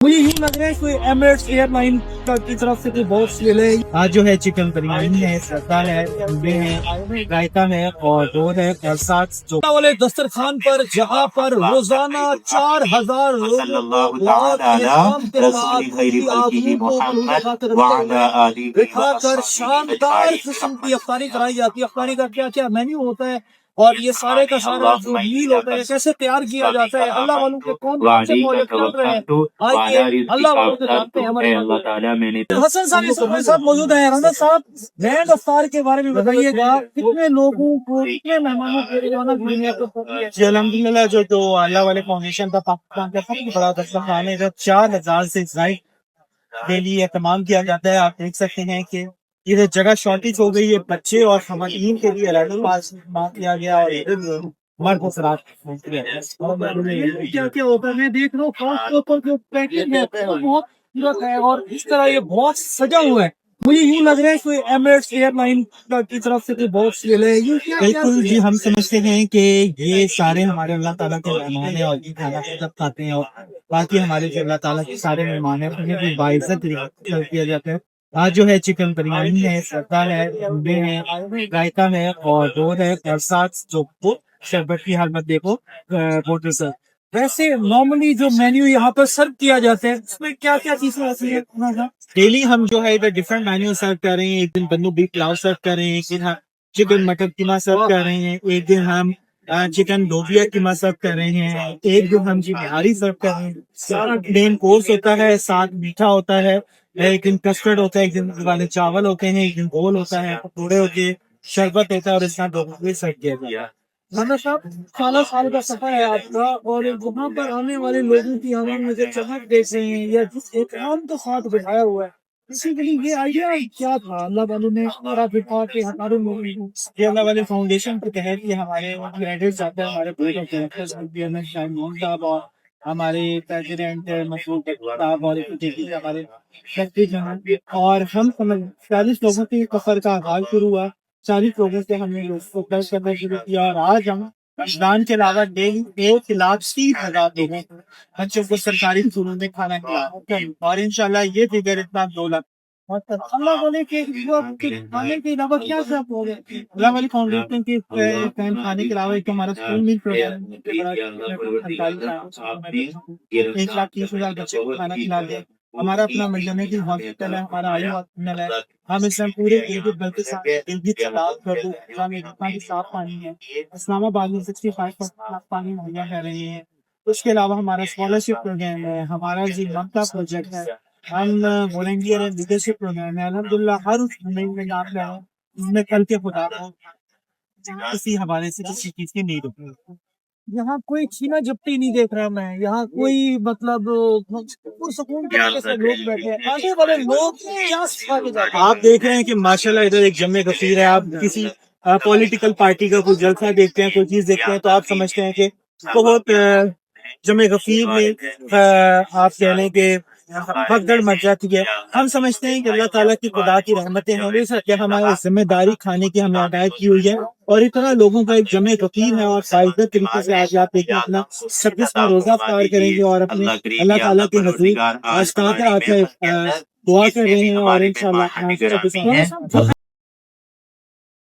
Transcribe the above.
مجھے یوں لگ رہا ہے کوئی ایمریٹس ایئر لائن کی طرف سے کوئی باکس ملے. آج جو ہے چکن بریانی ہے, سردار ہے, انڈے ہیں, رائتا ہے اور دودھ ہے اور ساتھ جو والے دسترخوان پر جہاں پر روزانہ 4000 لوگوں بٹھا کر شاندار قسم کی افطاری کرائی جاتی ہے. افطاری کا کیا کیا مینیو ہوتا ہے اور یہ سارے کا سارا جو میل ہوتا ہے کیسے تیار کیا جاتا ہے, اللہ والوں کے کون سے پروجیکٹ چل رہے ہیں, آئیے اللہ والوں کے جانتے ہیں. ہمارے حسن صاحب موجود ہیں. حسن صاحب, گرینڈ افطار کے بارے میں بتائیے گا, کتنے لوگوں کو, کتنے مہمانوں کو جی الحمد للہ جو اللہ والے فاؤنڈیشن کا پاکستان کا سب سے بڑا دسترخوان ہے, جب 4000 سے زائد ڈیلی اہتمام کیا جاتا ہے. آپ دیکھ سکتے ہیں کہ یہ جگہ شارٹیج ہو گئی ہے, بچے اور خواتین کے لیے الگ پاس کیا گیا اور مرد حضرات کیا کیا ہوتا ہے. میں دیکھ رہا ہوں خاص طور پر جو پیکنگ ہے بہت خوبصورت ہے اور اس طرح یہ بہت سجا ہوا ہے. مجھے یوں لگ رہا ہے کوئی ایمریٹس ایئر لائن کی طرف سے کوئی باکس ملے. بالکل جی, ہم سمجھتے ہیں کہ یہ سارے ہمارے اللہ تعالیٰ کے مہمان ہیں اور یہ کھانا سب کھاتے ہیں, اور باقی ہمارے جو اللہ تعالیٰ کے سارے مہمان ہیں انہیں بھی باعزت کیا جاتا ہے. آج جو ہے چکن بریانی ہے, سردار ہے, انڈے ہیں, رائتا ہے اور دودھ ہے اور ساتھ جو شربت کی حالت دیکھو بوٹل سر. ویسے نارملی جو مینیو یہاں پر سرو کیا جاتا ہے اس میں کیا کیا چیزیں ایسی ہیں؟ ڈیلی ہم جو ہے ادھر ڈفرنٹ مینیو سرو کر رہے ہیں. ایک دن بنو بیف پلاؤ سرو کر رہے ہیں, ایک دن ہم چکن مٹر قیمہ سرو کر رہے ہیں, ایک دن ہم چکن لوبیا قیمہ سرو کر رہے ہیں, ایک دن ہم جی نہاری سرو کر رہے ہیں. سارا مین کورس ہوتا ہے, ساتھ میٹھا ہوتا ہے, ایک دن کسٹرڈ ہوتا ہے, ایک دن والے چاول ہوتے ہیں, ایک دن گول ہوتا ہے, پکوڑے ہوتے ہیں, شربت ہوتا ہے اور اس طرح لوگوں کو سرو کیا جاتا ہے. رانا صاحب, 16 سال کا سفر ہے آپ کا اور وہاں پر آنے والے لوگوں کی آمد میں جو چمک دیکھ رہے ہیں یا جس احترام کے ساتھ بٹھایا ہوا ہے, اسی کے لیے یہ آئیڈیا کیا تھا اللہ والوں نے پورا بٹھا کے ہمارے لوگوں یہ اللہ والے فاؤنڈیشن کے تحت یہ ہمارے کریڈٹ آتے ہیں, ہمارے شاہمون صاحب اور ہمارے پریزیڈنٹ مشہور صاحب اور ہمارے سیکرٹری جنرل, اور ہم 40 لوگوں سے سفر کا آغاز شروع ہوا. 40 لوگوں سے ہم نے کو ٹچ کرنا شروع کیا اور آج ہم رمضان کے علاوہ ڈیلی 1,30,000 لوگوں بچوں کو سرکاری اسکولوں میں کھانا کھلاتے ہیں اور انشاءاللہ یہ فگر اتنا 2 لاکھ. اللہ والے کے کھانے کے علاوہ کیا سب ہو گئے, اللہ والے فاؤنڈیشن کے کھانے کے علاوہ ایک ہمارا اسکول میں پروگرام 1,30,000 بچوں کو کھانا کھلاتے ہیں. ہمارا اپنا میٹرنٹی ہاسپٹل ہے, ہمارا آئی ہاسپٹل ہے. ہم اس میں پورے بلکہ صاف پانی ہے. اسلام آباد میں 65% پانی مہیا کر رہے ہیں. اس کے علاوہ ہمارا اسکالرشپ پروگرام ہے, ہمارا جی ممتا پروجیکٹ ہے, ہم والنٹیئر اینڈ لیڈرشپ پروگرام ہے. الحمدللہ ہر اس میں نام لے اس میں کل کے خدا کو کسی حوالے سے کسی چیز کی نہیں رکھی. یہاں کوئی چھینا جپٹی نہیں دیکھ رہا میں, یہاں کوئی مطلب سکون کے لوگ بیٹھے ہیں. آنے والے لوگ کیا سکھا کے جاتے ہیں؟ آپ دیکھ رہے ہیں کہ ماشاءاللہ ادھر ایک جمع کثیر ہے. آپ کسی پولیٹیکل پارٹی کا کوئی جلسہ دیکھتے ہیں, کوئی چیز دیکھتے ہیں تو آپ سمجھتے ہیں کہ بہت جمع کثیر میں آپ کہہ لیں کہ بھگدڑ مچ جاتی ہے. ہم سمجھتے ہیں کہ اللہ تعالیٰ کی خدا کی رحمتیں ہیں کہ ہماری ذمہ داری کھانے کی ہمیں ہدایت کی ہوئی ہے اور اتنا لوگوں کا ایک جمع یقین ہے اور باعزت طریقے سے آج آپ دیکھیں اپنا 26واں روزہ افطار کریں گے اور اپنے اللہ تعالیٰ کے حضور آج آ کر دعا کر رہے ہیں اور انشاءاللہ